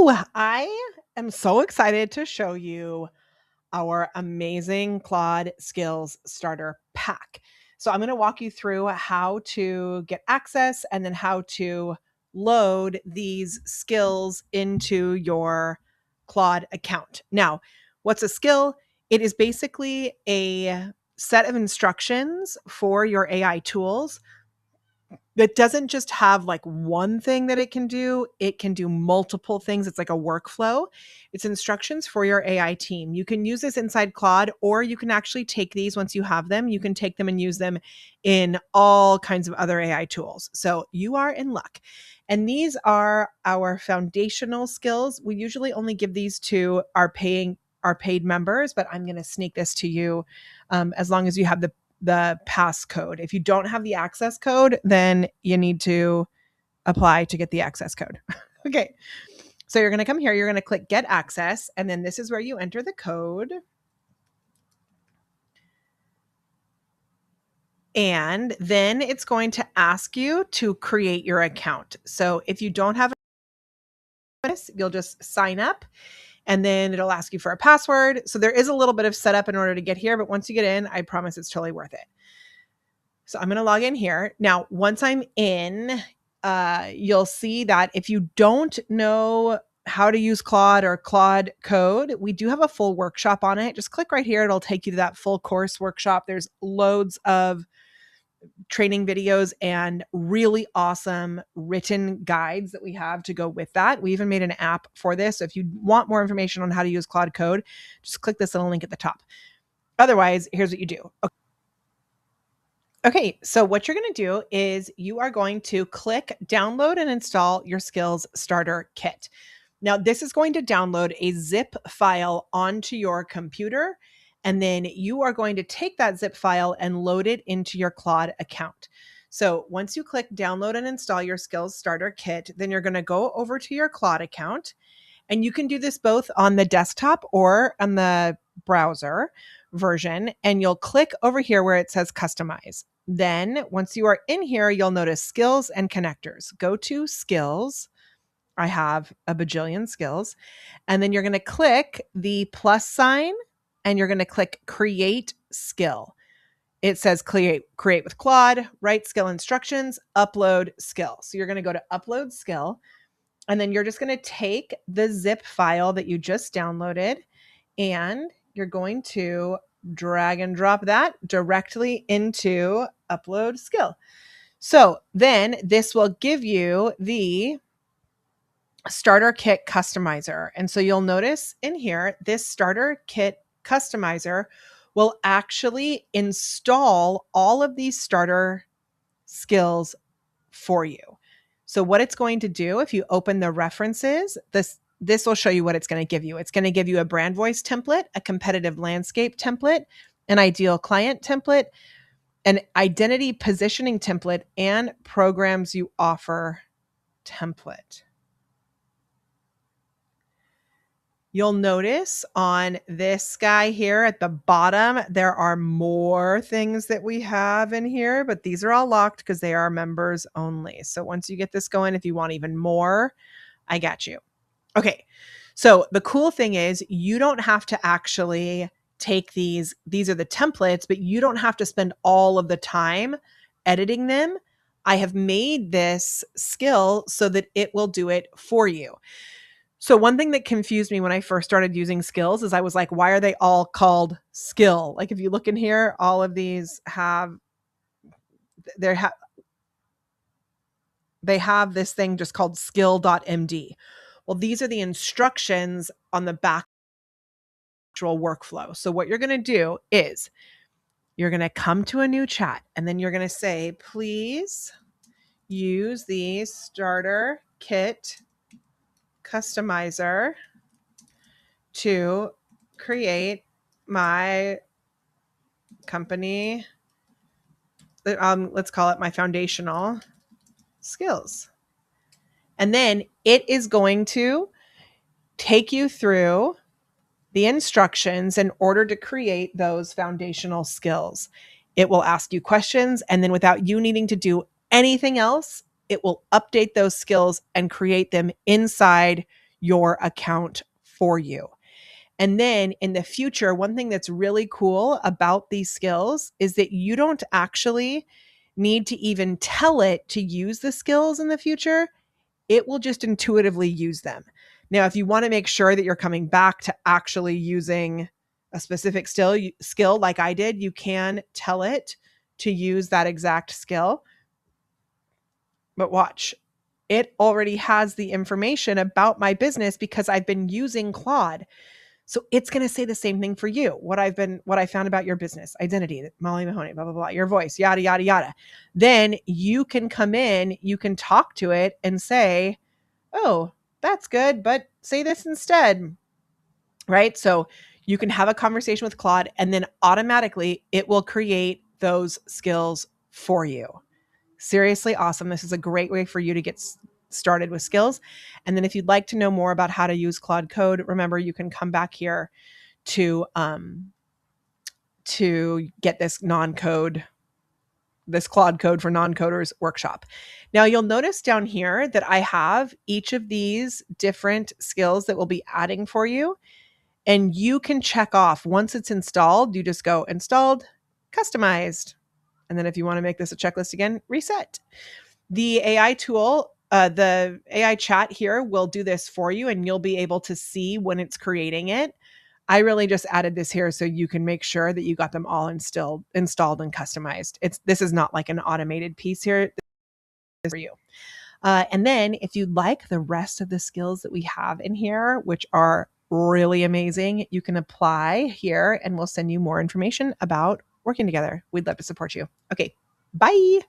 I am so excited to show you our amazing Claude Skills Starter Pack. So I'm going to walk you through how to get access and then how to load these skills into your Claude account. Now, what's a skill? It is basically a set of instructions for your AI tools that doesn't just have like one thing that it can do multiple things. It's like a workflow. It's instructions for your AI team. You can use this inside Claude, or you can actually take these once you have them. You can take them and use them in all kinds of other AI tools. So you are in luck. And these are our foundational skills. We usually only give these to our paid members, but I'm going to sneak this to you as long as you have the passcode. If you don't have the access code, then you need to apply to get the access code. Okay. So you're going to come here, you're going to click get access, and then this is where you enter the code. And then it's going to ask you to create your account. So if you don't have this, you'll just sign up and then it'll ask you for a password. So there is a little bit of setup in order to get here, but once you get in, I promise it's totally worth it. So I'm going to log in here. Now, once I'm in, you'll see that if you don't know how to use Claude or Claude Code, we do have a full workshop on it. Just click right here. It'll take you to that full course workshop. There's loads of training videos and really awesome written guides that we have to go with that. We even made an app for this. So if you want more information on how to use Claude Code, just click this little link at the top. Otherwise, here's what you do. Okay, so what you're going to do is you are going to click download and install your Skills Starter Kit. Now, this is going to download a zip file onto your computer, and then you are going to take that zip file and load it into your Claude account. So once you click download and install your Skills Starter Kit, then you're going to go over to your Claude account, and you can do this both on the desktop or on the browser version, and you'll click over here where it says customize. Then once you are in here, you'll notice skills and connectors. Go to skills. I have a bajillion skills. And then you're going to click the plus sign and you're going to click create skill. It says create with Claude, write skill instructions, upload skill. So you're going to go to upload skill. And then you're just going to take the zip file that you just downloaded and you're going to drag and drop that directly into upload skill. So then this will give you the starter kit customizer. And so you'll notice in here, this starter kit customizer will actually install all of these starter skills for you. So what it's going to do, if you open the references, this will show you what it's going to give you. It's going to give you a brand voice template, a competitive landscape template, an ideal client template, an identity positioning template, and programs you offer template. You'll notice on this guy here at the bottom, there are more things that we have in here, but these are all locked because they are members only. So once you get this going, if you want even more, I got you. Okay. So the cool thing is you don't have to actually take these are the templates, but you don't have to spend all of the time editing them. I have made this skill so that it will do it for you. So one thing that confused me when I first started using skills is I was like, why are they all called skill? Like if you look in here, all of these they have this thing just called skill.md. Well, these are the instructions on the back actual workflow. So what you're going to do is you're going to come to a new chat and then you're going to say, please use the starter kit customizer to create my company. Let's call it my foundational skills. And then it is going to take you through the instructions in order to create those foundational skills. It will ask you questions, and then without you needing to do anything else, it will update those skills and create them inside your account for you. And then in the future, one thing that's really cool about these skills is that you don't actually need to even tell it to use the skills in the future. It will just intuitively use them. Now, if you want to make sure that you're coming back to actually using a specific skill like I did, you can tell it to use that exact skill. But watch, it already has the information about my business because I've been using Claude. So it's going to say the same thing for you. What I found about your business, identity, Molly Mahoney, blah, blah, blah, your voice, yada, yada, yada. Then you can come in, you can talk to it and say, oh, that's good, but say this instead, right? So you can have a conversation with Claude and then automatically it will create those skills for you. Seriously awesome. This is a great way for you to get started with skills. And then if you'd like to know more about how to use Claude Code, remember you can come back here to get this Claude Code for non-coders workshop. Now you'll notice down here that I have each of these different skills that we'll be adding for you. And you can check off once it's installed, you just go installed, customized. And then if you want to make this a checklist again, reset. The AI tool, the AI chat here will do this for you and you'll be able to see when it's creating it. I really just added this here so you can make sure that you got them all installed and customized. This is not like an automated piece here. This is for you. And then if you'd like the rest of the skills that we have in here, which are really amazing, you can apply here and we'll send you more information about working together. We'd love to support you. Okay, bye.